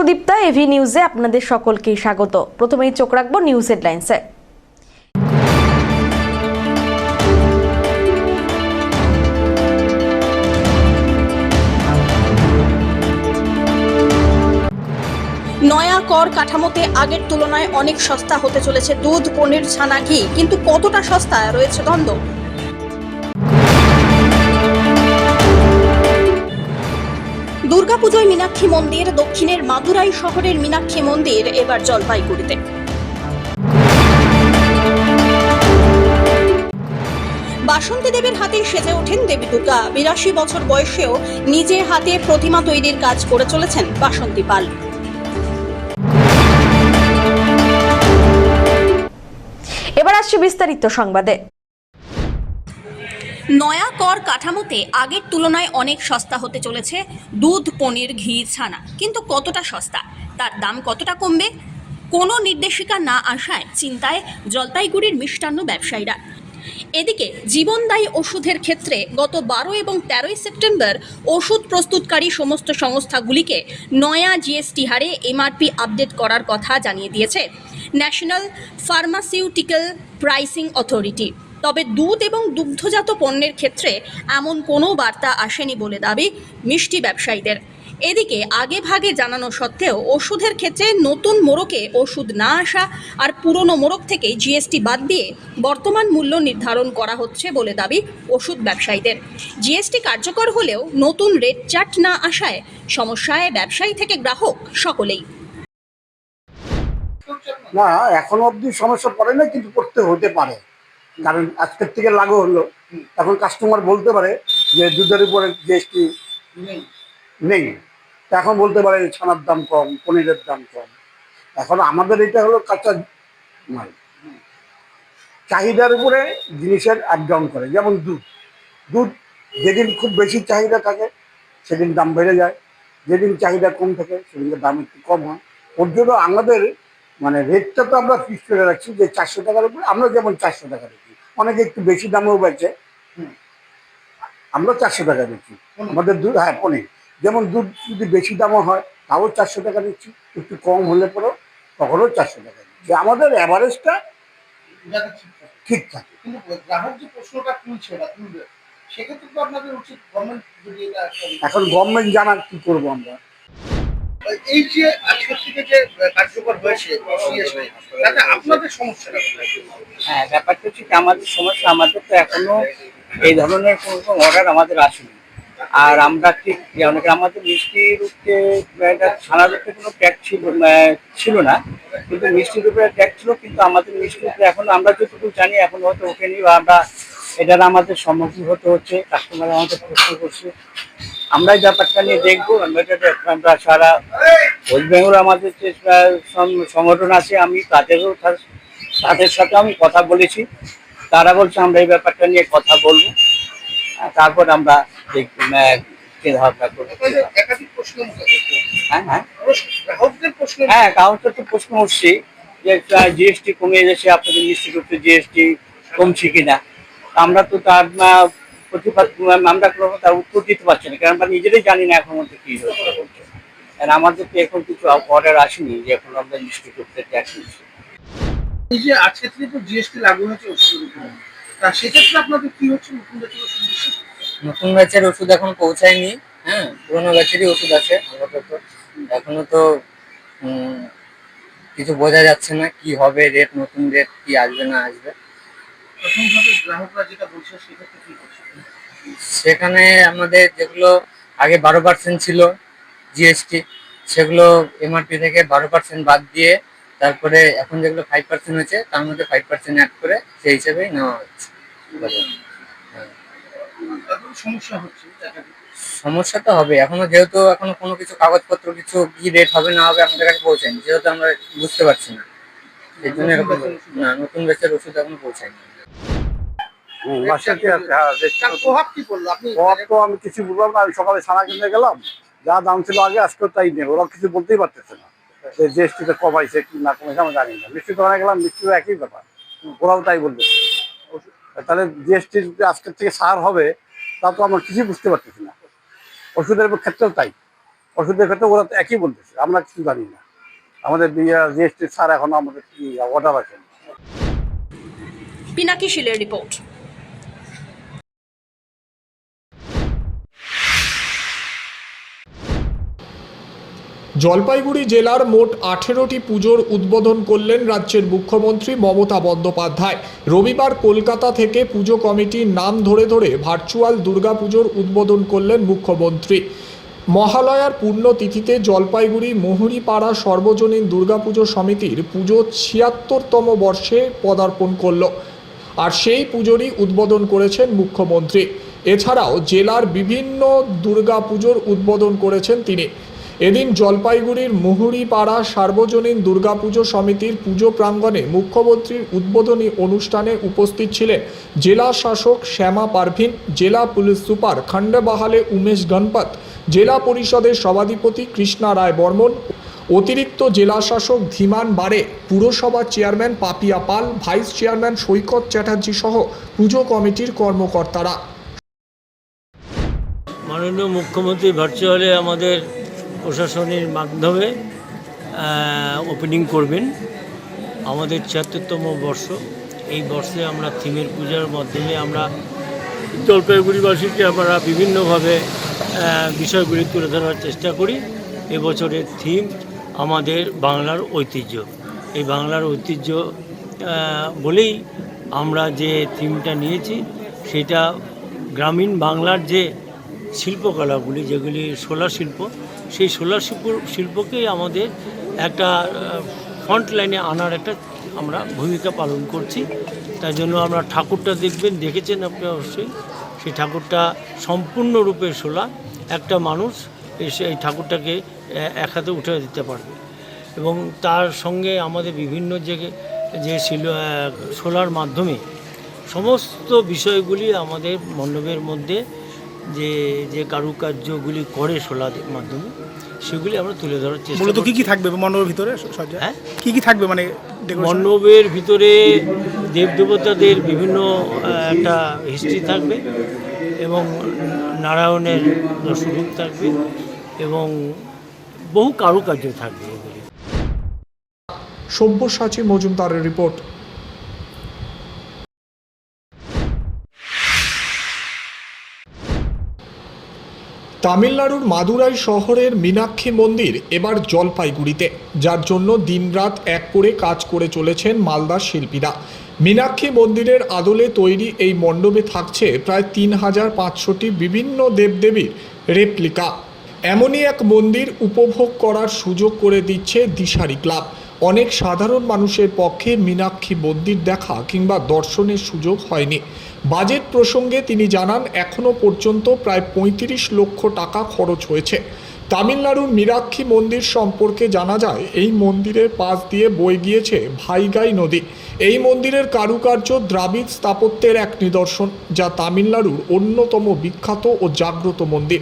Sudipta AV নিউজে আপনাদের সকলকে স্বাগত। প্রথমেই চোখ রাখবো নিউজ হেডলাইন্সে। নয়া কর কাঠামোতে আগের তুলনায় অনেক সস্তা হতে চলেছে দুধ, পনির, ছানা, ঘি, কিন্তু কতটা সস্তা রয়েছে দ্বন্দ্ব। দুর্গাপুজোয় মীনাক্ষী মন্দির, দক্ষিণের মাদুরাই শহরের মীনাক্ষী মন্দির এবার জলপাইগুড়িতে। বাসন্তী দেবীর হাতে সেজে ওঠেন দেবী দুর্গা। 82 বছর বয়সেও নিজে হাতে প্রতিমা তৈরির কাজ করে চলেছেন বাসন্তী পাল। এবার আসছে বিস্তারিত সংবাদে। নয়া কর কাঠামোতে আগের তুলনায় অনেক সস্তা হতে চলেছে দুধ, পনির, ঘি, ছানা, কিন্তু কতটা সস্তা, তার দাম কতটা কমবে, কোনো নির্দেশিকা না আসায় চিন্তায় জলপাইগুড়ির মিষ্টান্ন ব্যবসায়ীরা। এদিকে জীবনদায়ী ওষুধের ক্ষেত্রে গত 12 এবং 13 সেপ্টেম্বর ওষুধ প্রস্তুতকারী সমস্ত সংস্থাগুলিকে নয়া জিএসটি হারে এমআরপি আপডেট করার কথা জানিয়ে দিয়েছে ন্যাশনাল ফার্মাসিউটিক্যাল প্রাইসিং অথরিটি। তবে দুধ এবং দুগ্ধজাত পণ্যের ক্ষেত্রে এমন কোনো বার্তা আসেনি বলে দাবি মিষ্টি ব্যবসায়ীদের। এদিকে আগে ভাগে জানানো সত্ত্বেও ওষুধের ক্ষেত্রে নতুন মোড়কে ওষুধ না আসা আর পুরনো মোড়ক থেকে জিএসটি বাদ দিয়ে বর্তমান মূল্য নির্ধারণ করা হচ্ছে বলে দাবি ওষুধ ব্যবসায়ীদের। জিএসটি কার্যকর হলেও নতুন রেট চার্ট না আসায় সমস্যায় ব্যবসায়ী থেকে গ্রাহক সকলেই। না, এখনো অবধি সমস্যা পড়ে না, কিন্তু পড়তে হতে পারে, কারণ আজকের থেকে লাগু হলো। এখন কাস্টমার বলতে পারে যে দুধের উপরে জিএসটি নেই, এখন বলতে পারে ছানার দাম কম, পনিরের দাম কম। এখন আমাদের এটা হলো কাঁচা মাল, চাহিদার উপরে জিনিসের আপ ডাউন করে। যেমন দুধ দুধ যেদিন খুব বেশি চাহিদা থাকে সেদিন দাম বেড়ে যায়, যেদিন চাহিদা কম থাকে সেদিন দাম একটু কম হয়। ওর জন্য আমাদের মানে রেটটা তো আমরা ফিক্স করে রাখছি যে 400 টাকার উপরে। আমরা যেমন 400 টাকা দিচ্ছি, অনেকে একটু বেশি দামেও বেচে, আমরা 400 টাকা দিচ্ছি আমাদের দুধ। হ্যাঁ, পনির যেমন দুধ যদি বেশি দামও হয় তাও 400 টাকা দিচ্ছি, একটু কম হলে পরেও তখনও 400 টাকা দিচ্ছি। আমাদের অ্যাভারেজটা ঠিক থাকে। কিন্তু গ্রাহক যে প্রশ্নটা তুলছে বা তুলবে, সেক্ষেত্রে তো আপনাদের উচিত গভর্নমেন্ট যদি এটা এখন গভর্নমেন্ট জানাক কি করবো আমরা। এই যে আজকের থেকে যে কার্যকর হয়েছে তাতে আপনাদের সমস্যাটা কোথায়? হ্যাঁ, ব্যাপারটা হচ্ছে কি, আমাদের সমস্যা, আমাদের তো এখনো এই ধরনের কোনো অর্ডার আমাদের আসেনি। আর আমরা ঠিক অনেক আমাদের মিষ্টির উপরে ছানার উপরে কোনো ট্যাক্স ছিল না, কিন্তু মিষ্টির উপরে ট্যাক্স ছিল, কিন্তু আমাদের মিষ্টির উপরে এখন আমরা যেটুকু জানি এখন হয়তো ওঠেনি, বা আমরা এটার আমাদের সম্মুখীন হতে হচ্ছে। কাস্টমার আমাদের প্রশ্ন করছে, আমরা এই ব্যাপারটা নিয়ে দেখবো। আমরা সারা ওয়েস্ট বেঙ্গল আমাদের যে সংগঠন আছে, আমি তাদের সাথে আমি কথা বলেছি। তারা বলছে আমরা এই ব্যাপারটা নিয়ে কথা বলবো, তারপর আমরা চিন্তাভাবনা করবো। একাধিক প্রশ্ন কাউন্টার তো প্রশ্ন উঠছে যে জিএসটি কমিয়ে যাচ্ছে, আপনাদের মিষ্টির উপরে জিএসটি কমছে কিনা। আমরা তো তার প্রতিবাদ, আমরা কোনো তার উত্তর দিতে পারছি না, কারণ আমরা নিজেরাই জানি না এখন মধ্যে কি হচ্ছে। কারণ আমাদের তো এখন কিছু অর্ডার আসেনি যে এখন আমরা মিষ্টির উপরে ট্যাক্স নিচ্ছি। এই যে আজকে থেকে তো জিএসটি লাগু হয়েছে ওষুধের উপরে, তা সেক্ষেত্রে আপনাদের কি হচ্ছে? নতুন ব্যাচের ওষুধ দিচ্ছে? নতুন ব্যাচের ওষুধ এখন পৌঁছায়নি। হ্যাঁ, পুরোনো ব্যাচেরই ওষুধ আছে আপাতত। এখনো তো কিছু বোঝা যাচ্ছে না কি হবে, রেট, নতুন রেট কি আসবে না আসবে। প্রথমভাবে গ্রাহকরা যেটা বলছে সেক্ষেত্রে কি করছে? সেখানে আমাদের যেগুলো আগে 12% ছিল জিএসটি, সেগুলো এমআরপি থেকে 12% বাদ দিয়ে তারপরে এখন যেগুলো 5% হয়েছে তার মধ্যে 5% অ্যাড করে সেই হিসেবেই নেওয়া হচ্ছে। সমস্যা হচ্ছে, সমস্যা তো হবে এখনো, যেহেতু এখনো কোনো কিছু কাগজপত্র কিছু কি রেট হবে না হবে আমাদের কাছে পৌঁছায়নি, যেহেতু আমরা বুঝতে পারছি না, এই জন্য এরকম না, নতুন ব্যাচের ওষুধ এখনো পৌঁছায়নি। আমি কিছু বললাম না, আমি সকালে ছানা কিনতে গেলাম, যা দাম ছিল আগে আজকে তাই নেই, ওরা কিছু বলতেই পারতেছে না যে জিএসটিতে কমাইছে কি না কমাইছে আমরা জানি না। মিষ্টি দোকানে গেলাম, মিষ্টির একই ব্যাপার, ওরাও তাই বলবে। তাহলে জিএসটি যদি আজকের থেকে ছাড় হবে তা তো আমরা কিছুই বুঝতে পারতেছি না। ওষুধের ক্ষেত্রেও তাই, ওষুধের ক্ষেত্রে ওরা তো একই বলতেছে, আমরা কিছু জানি না। আমাদের জিএসটি স্যার এখনো আমাদের কি অর্ডার আছে। পিনাকি শীলের রিপোর্ট। জলপাইগুড়ি জেলার মোট 18টি পুজোর উদ্বোধন করলেন রাজ্যের মুখ্যমন্ত্রী মমতা বন্দ্যোপাধ্যায়। রবিবার কলকাতা থেকে পুজো কমিটির নাম ধরে ধরে ভার্চুয়াল দুর্গাপুজোর উদ্বোধন করলেন মুখ্যমন্ত্রী। মহালয়ার পুণ্যতিথিতে জলপাইগুড়ি মুহুরীপাড়া সর্বজনীন দুর্গাপুজো সমিতির পুজো ৭৬তম বর্ষে পদার্পণ করল, আর সেই পুজোরই উদ্বোধন করেছেন মুখ্যমন্ত্রী। এছাড়াও জেলার বিভিন্ন দুর্গাপুজোর উদ্বোধন করেছেন তিনি। এদিন জলপাইগুড়ির মুহুরীপাড়া সার্বজনীন দুর্গাপুজো সমিতির পুজো প্রাঙ্গণে মুখ্যমন্ত্রীর উদ্বোধনী অনুষ্ঠানে উপস্থিত ছিলেন জেলা শাসক শ্যামা পারভিন, জেলা পুলিশ সুপার খণ্ডবাহালে উমেশ গণপত, জেলা পরিষদের সভাধিপতি কৃষ্ণা রায় বর্মন, অতিরিক্ত জেলা শাসক ধীমান বারে, পুরসভার চেয়ারম্যান পাপিয়া পাল, ভাইস চেয়ারম্যান সৈকত চ্যাটার্জি সহ পুজো কমিটির কর্মকর্তারা। মাননীয় মুখ্যমন্ত্রী ভার্চুয়ালে আমাদের প্রশাসনের মাধ্যমে ওপেনিং করবেন। আমাদের ৭৬তম বর্ষ, এই বর্ষে আমরা থিমের পূজার মাধ্যমে আমরা জলপাইগুড়িবাসীকে আমরা বিভিন্নভাবে বিষয়গুলি তুলে ধরার চেষ্টা করি। এবছরের থিম আমাদের বাংলার ঐতিহ্য। এই বাংলার ঐতিহ্য বলেই আমরা যে থিমটা নিয়েছি, সেটা গ্রামীণ বাংলার যে শিল্পকলাগুলি, যেগুলি সোলার শিল্প, সেই সোলার শিল্পকেই আমাদের একটা ফ্রন্ট লাইনে আনার একটা আমরা ভূমিকা পালন করছি। তার জন্য আমরা ঠাকুরটা দেখেছেন আপনি অবশ্যই, সেই ঠাকুরটা সম্পূর্ণরূপে সোলা। একটা মানুষ এসে এই ঠাকুরটাকে এক হাতে উঠে দিতে পারবে, এবং তার সঙ্গে আমাদের বিভিন্ন যে সোলার মাধ্যমে সমস্ত বিষয়গুলি আমাদের মণ্ডপের মধ্যে যে কারুকার্যগুলি করে সোলার মাধ্যমে, সেগুলি আমরা তুলে ধরার চেষ্টা মূলত করি। কি থাকবে মণ্ডপের ভিতরে? হ্যাঁ, কি থাকবে মানে মণ্ডপের ভিতরে দেবদেবতাদের বিভিন্ন একটা হিস্ট্রি থাকবে, এবং নারায়ণের স্বরূপ থাকবে, এবং বহু কারুকার্য থাকবে এগুলি। সব্যসাচী মজুমদারের রিপোর্ট। তামিলনাড়ুর মাদুরাই শহরের মীনাক্ষী মন্দির এবার জলপাইগুড়িতে, যার জন্য দিনরাত এক করে কাজ করে চলেছেন মালদার শিল্পীরা। মীনাক্ষী মন্দিরের আদলে তৈরি এই মণ্ডপে থাকছে প্রায় ৩৫০০টি বিভিন্ন দেবদেবীর রেপ্লিকা। এমনই এক মন্দির উপভোগ করার সুযোগ করে দিচ্ছে দিশারি ক্লাব। অনেক সাধারণ মানুষের পক্ষে মীনাক্ষী মন্দির দেখা কিংবা দর্শনের সুযোগ হয়নি। বাজেট প্রসঙ্গে তিনি জানান, এখনও পর্যন্ত প্রায় ৩৫ লক্ষ টাকা খরচ হয়েছে। তামিলনাড়ুর মীনাক্ষী মন্দির সম্পর্কে জানা যায়, এই মন্দিরের পাশ দিয়ে বয়ে গিয়েছে ভাইগাই নদী। এই মন্দিরের কারুকার্য দ্রাবিড় স্থাপত্যের এক নিদর্শন, যা তামিলনাড়ুর অন্যতম বিখ্যাত ও জাগ্রত মন্দির।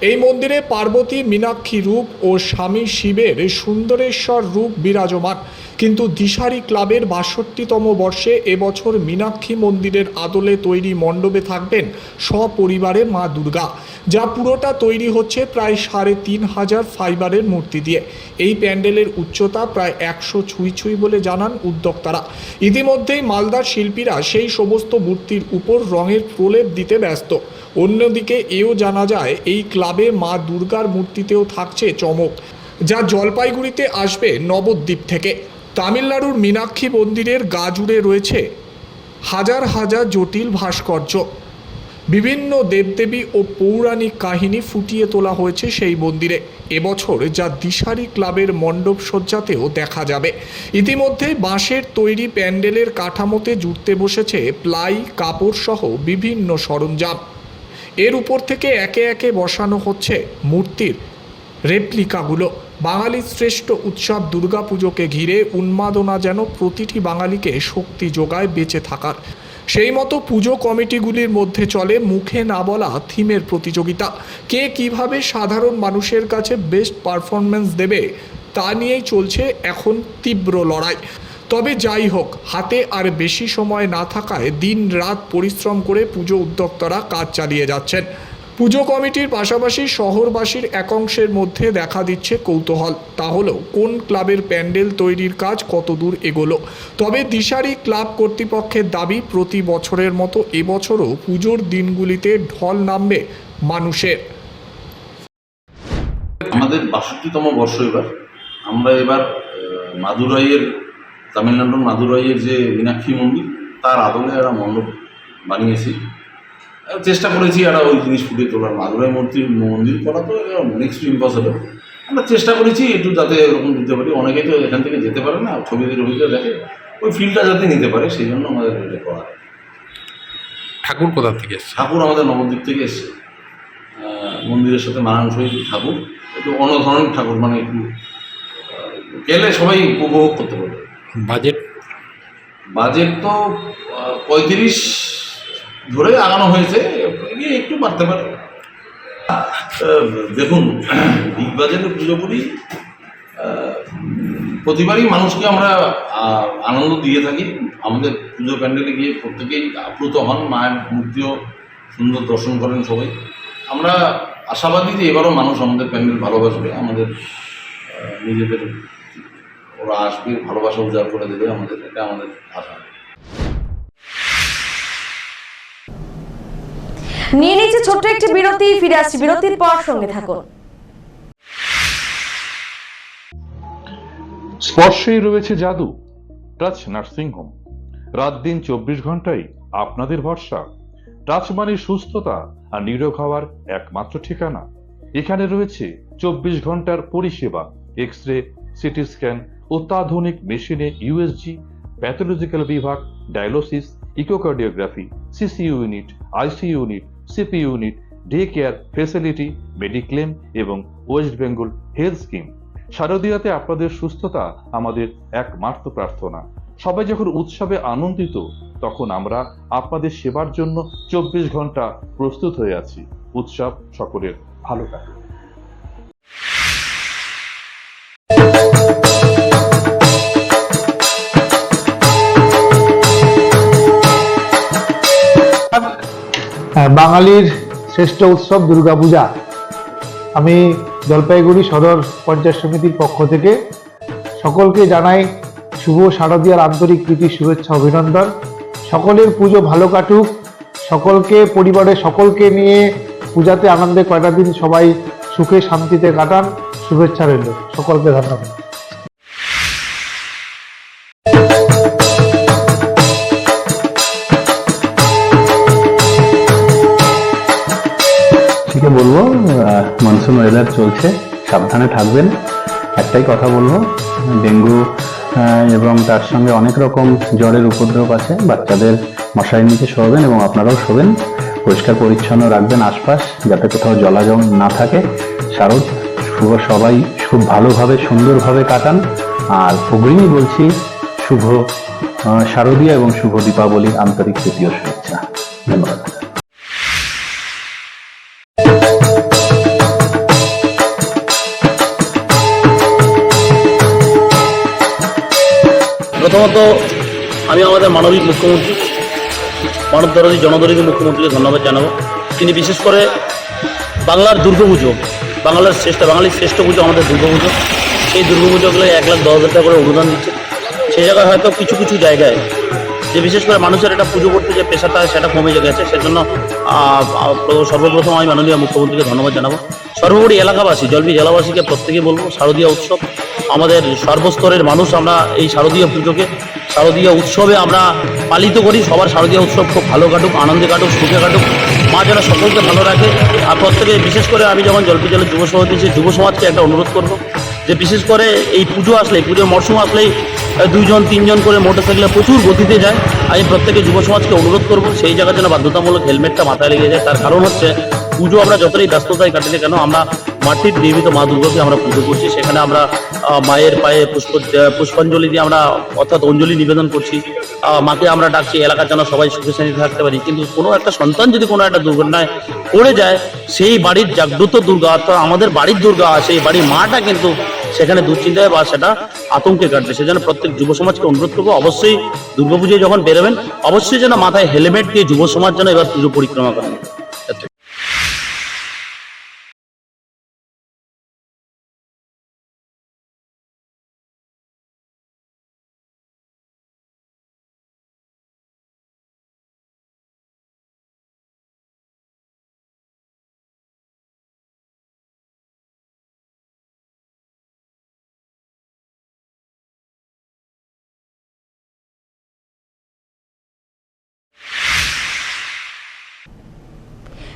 এই মন্দিরে পার্বতী মীনাক্ষী রূপ ও স্বামী শিবের সুন্দরেশ্বর রূপ বিরাজমান। কিন্তু দিশারি ক্লাবের ৬২তম বর্ষে এবছর মীনাক্ষী মন্দিরের আদলে তৈরি মণ্ডপে থাকবেন সপরিবারে মা দুর্গা, যা পুরোটা তৈরি হচ্ছে প্রায় ৩৫০০ ফাইবারের মূর্তি দিয়ে। এই প্যান্ডেলের উচ্চতা প্রায় ১০০ ছুঁই বলে জানান উদ্যোক্তারা। ইতিমধ্যেই মালদার শিল্পীরা সেই সমস্ত মূর্তির উপর রঙের প্রলেপ দিতে ব্যস্ত। অন্যদিকে এও জানা যায়, এই ক্লাবে মা দুর্গার মূর্তিতেও থাকছে চমক, যা জলপাইগুড়িতে আসবে নবদ্বীপ থেকে। তামিলনাড়ুর মীনাক্ষী মন্দিরের গা জুড়ে রয়েছে হাজার হাজার জটিল ভাস্কর্য। বিভিন্ন দেবদেবী ও পৌরাণিক কাহিনী ফুটিয়ে তোলা হয়েছে সেই মন্দিরে। এবছর যা দিশারি ক্লাবের মণ্ডপ সজ্জাতেও দেখা যাবে। ইতিমধ্যে বাঁশের তৈরি প্যান্ডেলের কাঠামোতে জুড়তে বসেছে প্লাই, কাপড় সহ বিভিন্ন সরঞ্জাম। এর উপর থেকে একে একে বসানো হচ্ছে মূর্তির রেপ্লিকাগুলো। বাঙালির শ্রেষ্ঠ উৎসব দুর্গাপুজোকে ঘিরে উন্মাদনা যেন প্রতিটি বাঙালিকে শক্তি যোগায় বেঁচে থাকার। সেই মতো পুজো কমিটিগুলির মধ্যে চলে মুখে না বলা থিমের প্রতিযোগিতা। কে কিভাবে সাধারণ মানুষের কাছে বেস্ট পারফরমেন্স দেবে, তা নিয়েই চলছে এখন তীব্র লড়াই। তবে যাই হোক, হাতে আর বেশি সময় না থাকায় দিন রাত পরিশ্রম করে পুজো উদ্যোক্তারা কাজ চালিয়ে যাচ্ছেন। পুজো কমিটির পাশাপাশি শহরবাসীর একাংশের মধ্যে দেখা দিচ্ছে কৌতূহল। তা হলো কোন ক্লাবের প্যান্ডেল তৈরির কাজ কত দূর এগোলো। তবে দিশারি ক্লাব কর্তৃপক্ষের দাবি প্রতি বছরের মতো এবছরও পুজোর দিনগুলিতে ঢল নামবে মানুষের। আমাদের 62তম বর্ষ এবার। আমরা এবার মাদুরাইয়ের, তামিলনাড়ুর মাদুরাইয়ের যে মীনাক্ষী মন্দির, তার আদলে একটা মণ্ডপ বানিয়েছি। চেষ্টা করেছি একটা ওই জিনিস ফুটিয়ে তোলার। মাদুরাই মন্দির করা তো নেক্সট টু ইম্পসিবল। আমরা চেষ্টা করেছি একটু যাতে এরকম দিতে পারি। অনেকেই তো এখান থেকে যেতে পারে না, ছবিতে দেখে, ওই ফিল্ডটা যাতে নিতে পারে সেই জন্য আমাদের এটা করা। ঠাকুর কোথা থেকে এসছে? ঠাকুর আমাদের নবদ্বীপ থেকে এসছে। মন্দিরের সাথে মানানসই ঠাকুর, একটু অন্য ধরনের ঠাকুর, মানে একটু গেলে সবাই উপভোগ করতে পারবে। বাজেট তো 35 ধরে আগানো হয়েছে, একটু বাড়তে পারে। দেখুন, বিগ বাজেটে পুজো করি, প্রতিবারই মানুষকে আমরা আনন্দ দিয়ে থাকি। আমাদের পুজো প্যান্ডেলে গিয়ে প্রত্যেকেই আপ্লুত হন, মায়ের মূর্তিও সুন্দর দর্শন করেন সবাই। আমরা আশাবাদী যে এবারও মানুষ আমাদের প্যান্ডেল ভালোবাসবে, আমাদের নিজেদের ওরা আসবে, ভালোবাসা উজাড় করে দেবে আমাদের, এটা আমাদের আশা। নিয়ে নিচ্ছে ছোট্ট একটি বিরতি, ফিরে আসছি বিরতির পর, সঙ্গে থাকুন। স্পর্শেই রয়েছে জাদু। টাচ নার্সিং হোম, রাত দিন 24 ঘন্টাই আপনাদের ভরসা। টাচ মানে সুস্থতা আর নিরোগ হওয়ার একমাত্র ঠিকানা। এখানে রয়েছে 24 ঘন্টার পরিষেবা, এক্স-রে, সিটি স্ক্যান, অত্যাধুনিক মেশিনে ইউএসজি, প্যাথোলজিক্যাল বিভাগ, dialysis, echocardiography, CCU unit, ICU unit, CP unit, day care facility, mediclaim এবং ওয়েস্ট বেঙ্গল হেলথ স্কিম। শারদীয়াতে আপনাদের সুস্থতা আমাদের একমাত্র প্রার্থনা। সবাই যখন উৎসবে আনন্দিত, তখন আমরা আপনাদের সেবার জন্য 24 ঘন্টা প্রস্তুত হয়ে আছি। উৎসব সকলের ভালো কাটুক। বাঙালির শ্রেষ্ঠ উৎসব দুর্গাপূজা। আমি জলপাইগুড়ি সদর পঞ্চায়েত সমিতির পক্ষ থেকে সকলকে জানাই শুভ শারদীয়ার আন্তরিক প্রীতি, শুভেচ্ছা, অভিনন্দন। সকলের পুজো ভালো কাটুক, সকলকে পরিবারের সকলকে নিয়ে পূজাতে আনন্দে কয়টা দিন সবাই সুখে শান্তিতে কাটান, শুভেচ্ছা রইল। সকলকে ধন্যবাদ। বলবো মনসুন ওয়েদার চলছে, সাবধানে থাকবেন। একটাই কথা বলবো, ডেঙ্গু এবং তার সঙ্গে অনেক রকম জ্বরের উপদ্রব আছে। বাচ্চাদের মশারির নিচে শোবেন এবং আপনারাও শোবেন। পরিষ্কার পরিচ্ছন্ন রাখবেন আশপাশ, যাতে কোথাও জলাজল না থাকে। শারদ শুভ, সবাই খুব ভালোভাবে সুন্দরভাবে কাটান। আর অগ্রিমই বলছি শুভ শারদীয়া এবং শুভ দীপাবলির আন্তরিক প্রীতি ও শুভেচ্ছা। ধন্যবাদ। প্রথমত আমি আমাদের মানবিক মুখ্যমন্ত্রী, মানবদরদী জনদরদী মুখ্যমন্ত্রীকে ধন্যবাদ জানাবো। তিনি বিশেষ করে বাংলার দুর্গাপুজো, বাংলার শ্রেষ্ঠ পুজো আমাদের দুর্গাপুজো, সেই দুর্গাপুজোগুলো 1,10,000 টাকা করে অনুদান দিচ্ছে। সেই জায়গায় হয়তো কিছু কিছু জায়গায় যে বিশেষ করে মানুষের একটা পুজো করতে যে পেশাটা, সেটা কমে গেছে। সেজন্য সর্বপ্রথম আমি মাননীয় মুখ্যমন্ত্রীকে ধন্যবাদ জানাবো। সর্বোপরি এলাকাবাসী, জলপি জেলাবাসীকে প্রত্যেকে বলবো, শারদীয়া উৎসব আমাদের সর্বস্তরের মানুষ আমরা এই শারদীয়া পুজোকে, শারদীয়া উৎসবে আমরা পালিত করি। সবার শারদীয়া উৎসব খুব ভালো কাটুক, আনন্দে কাটুক, সুখে কাটুক। মা যেন সকলকে ভালো রাখে। আর প্রত্যেকে বিশেষ করে আমি যখন জলপি জেলার যুব সভাপতি, সেই যুব সমাজকে একটা অনুরোধ করব যে বিশেষ করে এই পুজো আসলে, পুজোর মরশুম আসলেই 2-3 করে মোটরসাইকেলে প্রচুর গতিতে যায়। আমি প্রত্যেকে যুব সমাজকে অনুরোধ করব সেই জায়গার জন্য বাধ্যতামূলক হেলমেটটা মাথায় লেগে যায়। তার কারণ হচ্ছে পুজো আমরা যতটাই ব্যস্ততায় কাটাতে কেন, আমরা মাটির নির্মিত মা দুর্গাকে আমরা পুজো করছি। সেখানে আমরা মায়ের পায়ে পুষ্পাঞ্জলি দিয়ে আমরা অর্থাৎ অঞ্জলি নিবেদন করছি। মাকে আমরা ডাকছি এলাকার যেন সবাই সুখে শান্তিতে থাকতে পারি। কিন্তু কোনো একটা সন্তান যদি কোনো একটা দুর্ঘটনায় পড়ে যায়, সেই বাড়ির জাগ্রত দুর্গা অর্থাৎ আমাদের বাড়ির দুর্গা, সেই বাড়ির মাটা কিন্তু সেখানে দুশ্চিন্তায় বা সেটা আতঙ্কে কাটবে। সেজন্য প্রত্যেক যুব সমাজকে অনুরোধ করবো, অবশ্যই দুর্গাপুজোয় যখন বেরোবেন অবশ্যই যেন মাথায় হেলমেট দিয়ে যুব সমাজ যেন এবার পুজো পরিক্রমা করেন।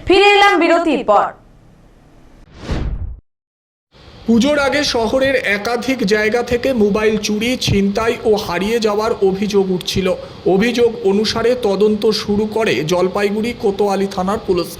ফিরে এলাম বিরতির পর। পুজোর আগে শহরের একাধিক জায়গা থেকে মোবাইল চুরি, ছিনতাই ও হারিয়ে যাওয়ার অভিযোগ উঠছিল। অভিযোগ অনুসারে তদন্ত শুরু করে জলপাইগুড়ি কোতোয়ালি থানার পুলিশ।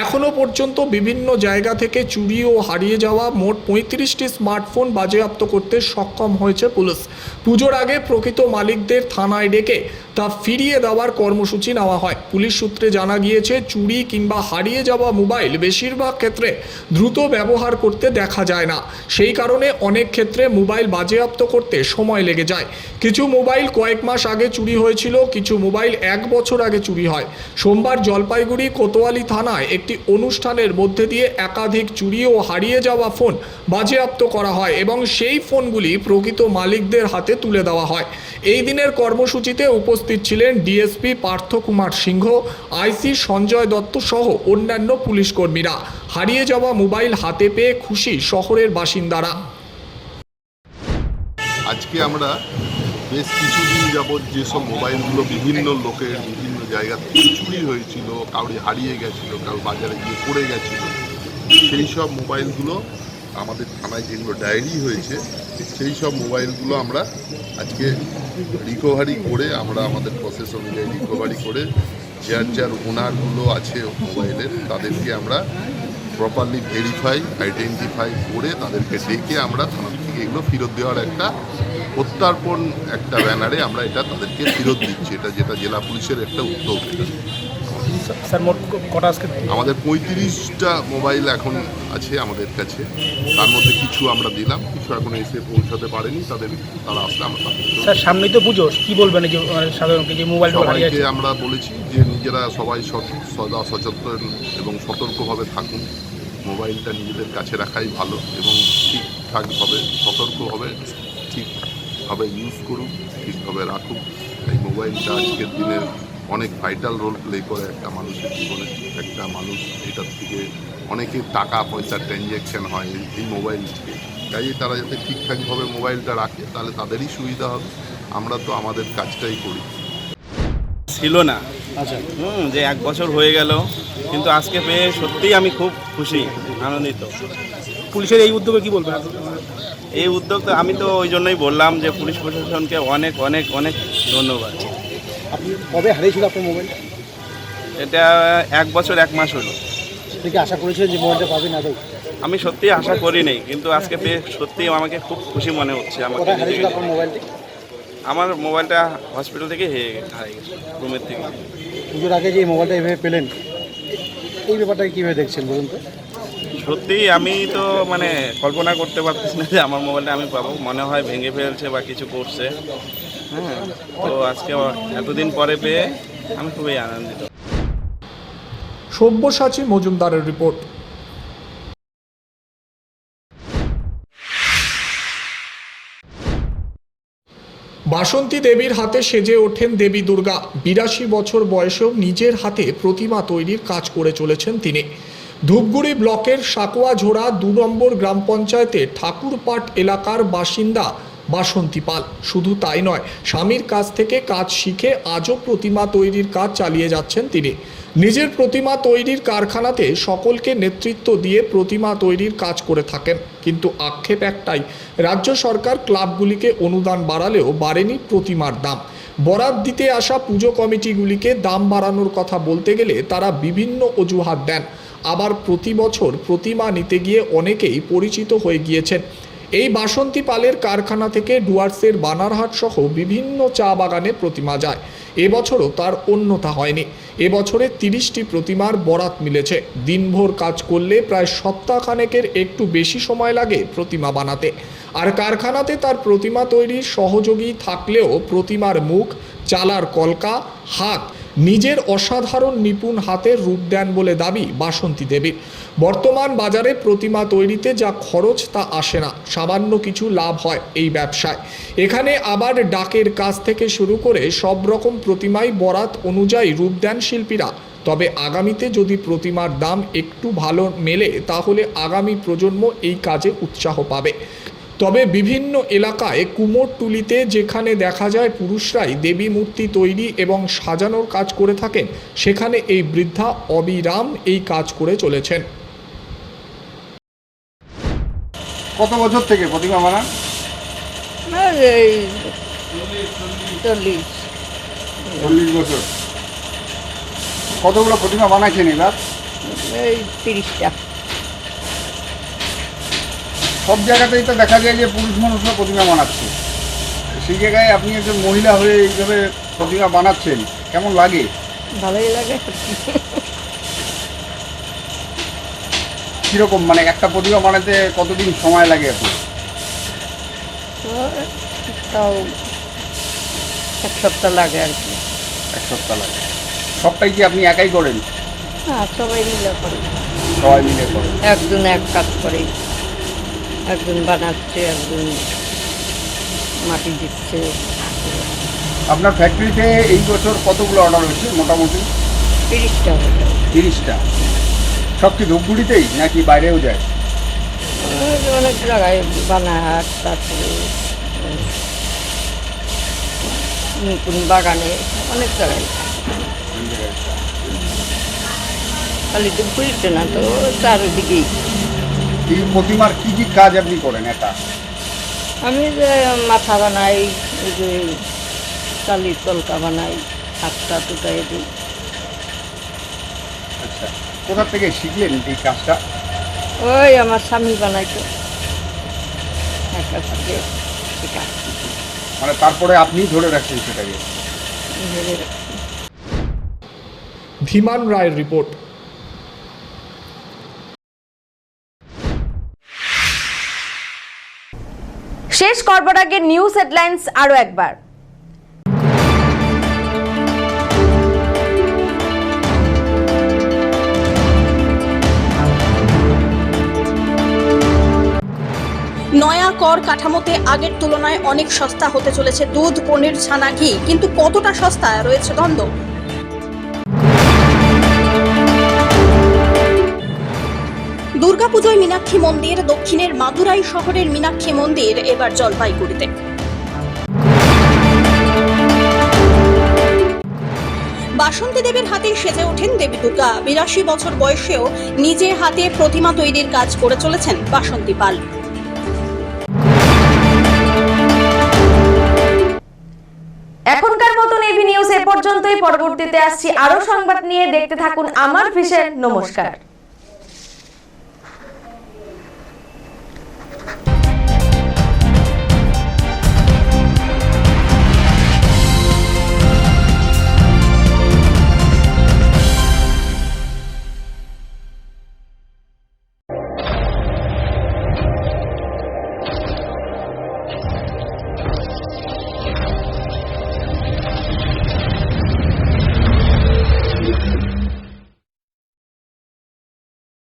এখনও পর্যন্ত বিভিন্ন জায়গা থেকে চুরি ও হারিয়ে যাওয়া মোট 35টি স্মার্টফোন বাজেয়াপ্ত করতে সক্ষম হয়েছে পুলিশ। পুজোর আগে প্রকৃত মালিকদের থানায় ডেকে তা ফিরিয়ে দেওয়ার কর্মসূচি নেওয়া হয়। পুলিশ সূত্রে জানা গিয়েছে, চুরি কিংবা হারিয়ে যাওয়া মোবাইল বেশিরভাগ ক্ষেত্রে দ্রুত ব্যবহার করতে দেখা যায় না। সেই কারণে অনেক ক্ষেত্রে মোবাইল বাজেয়াপ্ত করতে সময় লেগে যায়। কিছু মোবাইল কয়েক মাস আগে চুরি হয়েছিল, কিছু মোবাইল 1 বছর আগে চুরি হয়। সোমবার জলপাইগুড়ি কোতোয়ালি থানায় একটি অনুষ্ঠানের মধ্যে দিয়ে একাধিক চুরি ও হারিয়ে যাওয়া ফোন বাজেয়াপ্ত করা হয় এবং সেই ফোনগুলি প্রকৃত মালিকদের হাতে তুলে দেওয়া হয়। এই দিনের কর্মসূচিতে উপস্থিত ছিলেন ডিএসপি পার্থ কুমার সিংহ, আইসি সঞ্জয় দত্ত সহ অন্যান্য পুলিশ কর্মীরা। হারিয়ে যাওয়া মোবাইল হাতে পেয়ে খুশি শহরের বাসিন্দারা। আজকে আমরা বেশ কিছুদিন যাবৎ যেসব মোবাইলগুলো বিভিন্ন লোকের বিভিন্ন জায়গা থেকে চুরি হয়েছিল, কাউরি হারিয়ে গেছিলো, কারো বাজারে গিয়ে পড়ে গেছিলো, সেই সব মোবাইলগুলো আমাদের থানায় যেগুলো ডায়েরি হয়েছে সেই সব মোবাইলগুলো আমরা আজকে রিকভারি করে আমরা আমাদের প্রসেস অনুযায়ী রিকভারি করে যার ওনারগুলো আছে মোবাইলের তাদেরকে আমরা প্রপারলি ভেরিফাই আইডেন্টিফাই করে তাদেরকে ডেকে আমরা থানা থেকে এগুলো ফেরত দেওয়ার একটা প্রত্যর্পণ একটা ব্যানারে আমরা এটা তাদেরকে ফেরত দিচ্ছি। যেটা জেলা পুলিশের একটা উদ্যোগ। স্যার মোট কটা আজকে? আমাদের 35টা মোবাইল এখন আছে আমাদের কাছে, তার মধ্যে কিছু আমরা দিলাম, কিছু এখন এসে পৌঁছাতে পারেনি, তারা আসলে আমরা স্যার সামনেই তো পুজো, কি বলবেন যে সাধারণত যে মোবাইল সবাইকে আমরা বলেছি যে নিজেরা সবাই সদা সচেতন এবং সতর্কভাবে থাকুন। মোবাইলটা নিজেদের কাছে রাখাই ভালো এবং ঠিকঠাকভাবে সতর্কভাবে ঠিকভাবে ইউজ করুন, ঠিকভাবে রাখুন। এই মোবাইলটা আজকের দিনের অনেক ভাইটাল রোল প্লে করে একটা মানুষের জীবনে। একটা মানুষ এটার থেকে অনেকের টাকা পয়সার ট্রানজ্যাকশান হয় এই মোবাইল থেকে। তাই তারা যাতে ঠিকঠাকভাবে মোবাইলটা রাখে তাহলে তাদেরই সুবিধা হবে। আমরা তো আমাদের কাজটাই করি। ছিল না, আচ্ছা যে 1 বছর হয়ে গেল, কিন্তু আজকে পেয়ে সত্যিই আমি খুব খুশি, আনন্দিত। পুলিশের এই উদ্যোগে কি বলবেন? এই উদ্যোগ তো আমি তো ওই জন্যই বললাম যে পুলিশ প্রশাসনকে অনেক অনেক অনেক ধন্যবাদ। আপনি কবে হারিয়েছিল আপনার মোবাইল? এটা 1 বছর 1 মাস হলো। আপনি কি আশা করেছিলেন যে মোবাইলটা পাবেন আদৌ? আমি সত্যিই আশা করিনি, কিন্তু আজকে পেয়ে সত্যিই আমাকে খুব খুশি মনে হচ্ছে। কোথায় হারিয়েছিল আপনার মোবাইলটি? আমার মোবাইলটা হসপিটাল থেকে হারিয়ে গেছে, রুমের থেকে। পুজোর আগে যে মোবাইলটা এভাবে পেলেন, এই ব্যাপারটাকে কীভাবে দেখছেন বলুন তো? সত্যিই আমি তো মানে কল্পনা করতে পারতেছি না যে আমার মোবাইলটা আমি পাবো। মনে হয় ভেঙে ফেলছে বা কিছু করছে। হ্যাঁ, তো আজকে এতদিন পরে পেয়ে আমি খুবই আনন্দিত। সব্যসাচী মজুমদারের রিপোর্ট। বাসন্তী দেবীর হাতে সেজে ওঠেন দেবী দুর্গা। 82 বছর বয়সেও নিজের হাতে প্রতিমা তৈরির কাজ করে চলেছেন তিনি। ধূপগুড়ি ব্লকের সাকুয়াঝোড়া 2 নম্বর গ্রাম পঞ্চায়েতে ঠাকুরপাট এলাকার বাসিন্দা বাসন্তী পাল। শুধু তাই নয়, স্বামীর কাছ থেকে কাজ শিখে আজও প্রতিমা তৈরির কাজ চালিয়ে যাচ্ছেন তিনি। নিজের প্রতিমা তৈরির কারখানাতে সকলকে নেতৃত্ব দিয়ে প্রতিমা তৈরির কাজ করে থাকেন। কিন্তু আক্ষেপ একটাই, রাজ্য সরকার ক্লাবগুলিকে অনুদান বাড়ালেও বাড়েনি প্রতিমার দাম। বরাত দিতে আসা পুজো কমিটিগুলিকে দাম বাড়ানোর কথা বলতে গেলে তারা বিভিন্ন অজুহাত দেন। আবার প্রতি বছর প্রতিমা নিতে গিয়ে অনেকেই পরিচিত হয়ে গিয়েছেন। এই বাসন্তী পালের কারখানা থেকে ডুয়ার্সের বানারহাট সহ বিভিন্ন চা বাগানে প্রতিমা যায়। এবছরও তার অন্যথা হয়নি। এবছরে 30টি প্রতিমার বরাত মিলেছে। দিনভর কাজ করলে প্রায় সপ্তাহখানেকের একটু বেশি সময় লাগে প্রতিমা বানাতে। আর কারখানাতে তার প্রতিমা তৈরির সহযোগী থাকলেও প্রতিমার মুখ, চালার কলকা, হাত নিজের অসাধারণ নিপুণ হাতের রূপ দেন বলে দাবি বাসন্তী দেবীর। বর্তমান বাজারে প্রতিমা তৈরিতে যা খরচ তা আসে না, সামান্য কিছু লাভ হয় এই ব্যবসায়। এখানে আবার ডাকের কাজ থেকে শুরু করে সব রকম প্রতিমাই বরাত অনুযায়ী রূপ দেন শিল্পীরা। তবে আগামীতে যদি প্রতিমার দাম একটু ভালো মেলে তাহলে আগামী প্রজন্ম এই কাজে উৎসাহ পাবে। তবে বিভিন্ন এলাকায় কুমোরটুলিতে যেখানে দেখা যায় পুরুষরাই দেবী মূর্তি তৈরি এবং সাজানোর কাজ করে থাকেন, সেখানে এই বৃদ্ধা অবিরাম এই কাজ করে চলেছেন। কত বছর থেকে প্রতিমা বানান? 40 বছর। কতগুলো প্রতিমা বানাইছেন এবার? 30টা। সব জায়গাতেই তো দেখা যায় যে পুরুষ মানুষরা প্রতিমা বানাচ্ছে, সেই জায়গায় আপনি একজন মহিলা হয়ে এইভাবে প্রতিমা বানাচ্ছেন, কেমন লাগে? ভালোই লাগে। কিরকম, মানে একটা প্রতিমা বানাতে কতদিন সময় লাগে এখন? তাও 1 সপ্তাহ লাগে আর কি। 1 সপ্তাহ লাগে। সবটাই কি আপনি একাই করেন? হ্যাঁ, সবাই মিলে করে। সবাই মিলে করেন। একজন এক কাজ করে, একজন বানাচ্ছে, একজন মাটি দিচ্ছে। আপনার ফ্যাক্টরিতে এই বছর কতগুলো অর্ডার হয়েছে মোটামুটি? 30টা। 30টা। সব কি ধূপগুড়িতেই নাকি বাইরেও যায়? অনেক জায়গায় বানাহাট, তারপরে নতুন বাগানে, অনেক জায়গায়। খালি ধূপগুড়িতে না, তো চারিদিকেই। এই প্রতিমার কি কি কাজ আপনি করেন একা? আমি যে মাথা বানাই, এই যে চালির তলকা বানাই, হাতটা টুটাই দিই। আচ্ছা, কোথা থেকে শিখলেন এই কাজটা? ওই আমার স্বামী বানাইতো, একা থেকে শেখা। মানে তারপরে আপনি ধরে রাখছেন সেটাকে? ধীমান রায়ের রিপোর্ট। শেষ করবার আগে নিউজ হেডলাইন্স আরো একবার। নয়া কর কাঠামোতে আগের তুলনায় অনেক সস্তা হতে চলেছে দুধ, পনির, ছানা, ঘি, কিন্তু কতটা সস্তা রয়েছে দ্বন্দ্ব। দুর্গাপুজোয় মীনাক্ষী মন্দির, দক্ষিণের মাদুরাই শহরের মীনাক্ষী মন্দির এবার জলপাইগুড়িতে। বাসন্তী দেবীর হাতে সেজে ওঠেন দেবী দুর্গা। 82 বছর বয়সেও নিজে হাতে প্রতিমা তৈরির কাজ করে চলেছেন বাসন্তী পাল। এখনকার মতন এভি নিউজ এ পর্যন্তই। পরবর্তীতে আসছি আরো সংবাদ নিয়ে। দেখতে থাকুন আমার ভিশন। নমস্কার।